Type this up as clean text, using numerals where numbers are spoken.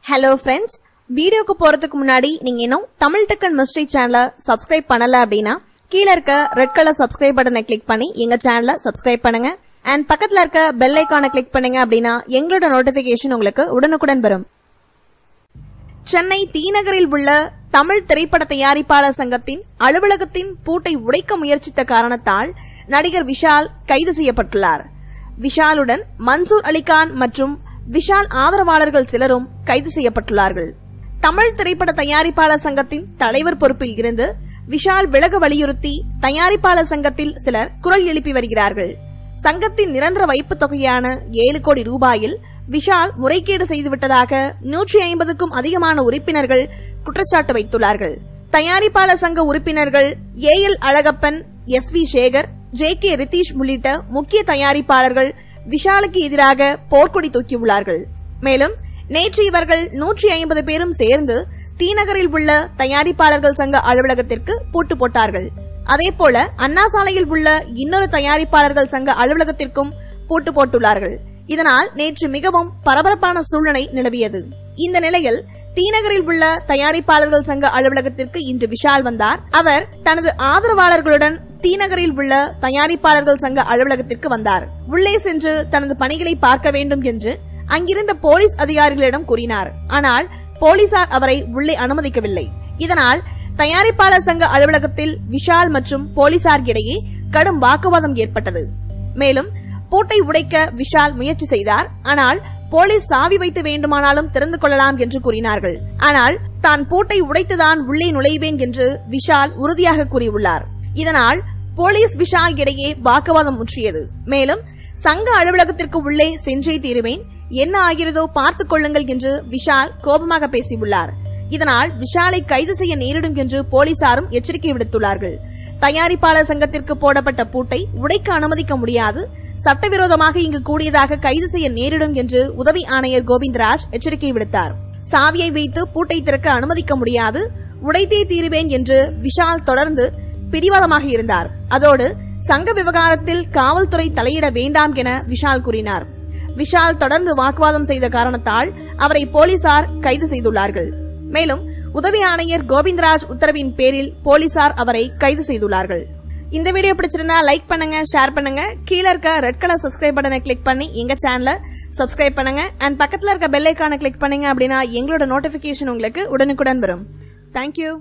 Hello friends, வீடியோக்கு போறதுக்கு முன்னாடி நீங்க இன்னும் தமிழ் டெக் அண்ட் மிஸ்ட்ரி சேனலை சப்ஸ்கிரைப் பண்ணல அப்படினா கீழ இருக்க ரெட் கலர் சப்ஸ்கிரைப் பட்டனை கிளிக் பண்ணி எங்க சேனலை சப்ஸ்கிரைப் பண்ணுங்க and பக்கத்துல இருக்க பெல் ஐகானை கிளிக் பண்ணுங்க அப்படினா எங்களோட நோட்டிபிகேஷன் உங்களுக்கு உடனுக்குடன் வரும். சென்னை தீநகரில் உள்ள தமிழ் திரைப்பட தயாரிப்பாளர் சங்கத்தின் அலுவலகத்தின் பூட்டை உடைக்க முயற்சித்த காரணத்தால் நடிகர் விஷால் கைது செய்யப்பட்டுள்ளார். விஷாலுடன் மன்சூர் அலிகான் மற்றும் விஷால் ஆதரவாளர்கள் சிலரும் கைது செய்யப்பட்டுள்ளார்கள். தமிழ் திரைப்பட தயாரிப்பாளர் சங்கத்தின் தலைவர் பொறுப்பில் இருந்து விஷால் விலக வலியுறுத்தி தயாரிப்பாளர் சங்கத்தில் சிலர் குரல் எழுப்பி வருகிறார்கள். சங்கத்தின் நிரந்தர வைப்பு தொகையான 7 கோடி ரூபாயில் விஷால் முறைகேடு செய்துவிட்டதாக 150க்கும் அதிகமான உறுப்பினர்கள் குற்றச்சாட்டு வைத்துள்ளார்கள். தயாரிப்பாளர் சங்க உறுப்பினர்கள் AL Alagappan, SV Sekar, JK Ritheesh உள்ளிட்ட முக்கிய தயாரிப்பாளர்கள் விஷாலுக்கு எதிராக போர்க்கொடி தூக்கியுள்ளார்கள். மேலும் நேற்று இவர்கள் 150 பேரும் சேர்ந்து தீநகரில் உள்ள தயாரிப்பாளர்கள் சங்க அலுவலகத்திற்கு பூட்டு போட்டார்கள். அதேபோல அண்ணா சாலையில் உள்ள இன்னொரு தயாரிப்பாளர்கள் சங்க அலுவலகத்திற்கும் பூட்டு போட்டுள்ளார்கள். இதனால் நேற்று மிகவும் பரபரப்பான சூழ்நிலை நிலவியது. இந்த நிலையில் தீநகரில் உள்ள தயாரிப்பாளர்கள் சங்க அலுவலகத்திற்கு இன்று விஷால் வந்தார். அவர் தனது ஆதரவாளர்களுடன் தீநகரில் உள்ள தயாரிப்பாளர்கள் சங்க அலுவலகத்திற்கு வந்தார். உள்ளே சென்று தனது பணிகளை பார்க்க வேண்டும் என்று அங்கிருந்த போலீஸ் அதிகாரிகளிடம் கூறினார். ஆனால் போலீசார் அவரை உள்ளே அனுமதிக்கவில்லை. இதனால் தயாரிப்பாளர் சங்க அலுவலகத்தில் விஷால் மற்றும் போலீசார் இடையே கடும் வாக்குவாதம் ஏற்பட்டது. மேலும் பூட்டை உடைக்க விஷால் முயற்சி செய்தார். ஆனால் போலீஸ் சாவி வைத்து வேண்டுமானாலும் திறந்து கொள்ளலாம் என்று கூறினார்கள். ஆனால் தான் பூட்டை உடைத்துதான் உள்ளே நுழைவேன் என்று விஷால் உறுதியாக கூறியுள்ளார். இதனால் போலீஸ் விஷால் இடையே வாக்குவாதம் முற்றியது. மேலும் சங்க அலுவலகத்திற்கு உள்ளே சென்றே தீருவேன், என்ன ஆகிறதோ பார்த்துக் கொள்ளுங்கள் என்று விஷால் கோபமாக பேசியுள்ளார். இதனால் விஷாலை கைது செய்ய நேரிடும் என்று போலீசாரும் எச்சரிக்கை விடுத்துள்ளார்கள். தயாரிப்பாளர் சங்கத்திற்கு போடப்பட்ட பூட்டை உடைக்க அனுமதிக்க முடியாது, சட்டவிரோதமாக இங்கு கூடியதாக கைது செய்ய நேரிடும் என்று உதவி ஆணையர் கோவிந்தராஜ் எச்சரிக்கை விடுத்தார். சாவியை வைத்து பூட்டை திறக்க அனுமதிக்க முடியாது, உடைத்தே தீருவேன் என்று விஷால் தொடர்ந்து பிடிவாதமாக இருந்தார். அதோடு சங்க விவகாரத்தில் காவல்துறை தலையிட வேண்டாம் என விஷால் கூறினார். விஷால் தொடர்ந்து வாக்குவாதம் செய்த காரணத்தால் அவரை போலீசார் கைது செய்துள்ளார்கள். மேலும் உதவி ஆணையர் கோவிந்தராஜ் உத்தரவின் பேரில் போலீசார் அவரை கைது செய்துள்ளார்கள். இந்த வீடியோ பிடிச்சிருந்தா லைக் பண்ணுங்க, ஷேர் பண்ணுங்க. கீழ இருக்க ரெட் கலர் சப்ஸ்கிரைப் பட்டனை கிளிக் பண்ணி எங்க சேனலை சப்ஸ்கிரைப் பண்ணுங்க and பக்கத்துல இருக்க பெல் ஐகானை கிளிக் பண்ணீங்க அப்படின்னா எங்களோட நோட்டிபிகேஷன் உங்களுக்கு உடனுக்குடன் வரும். தேங்க்யூ.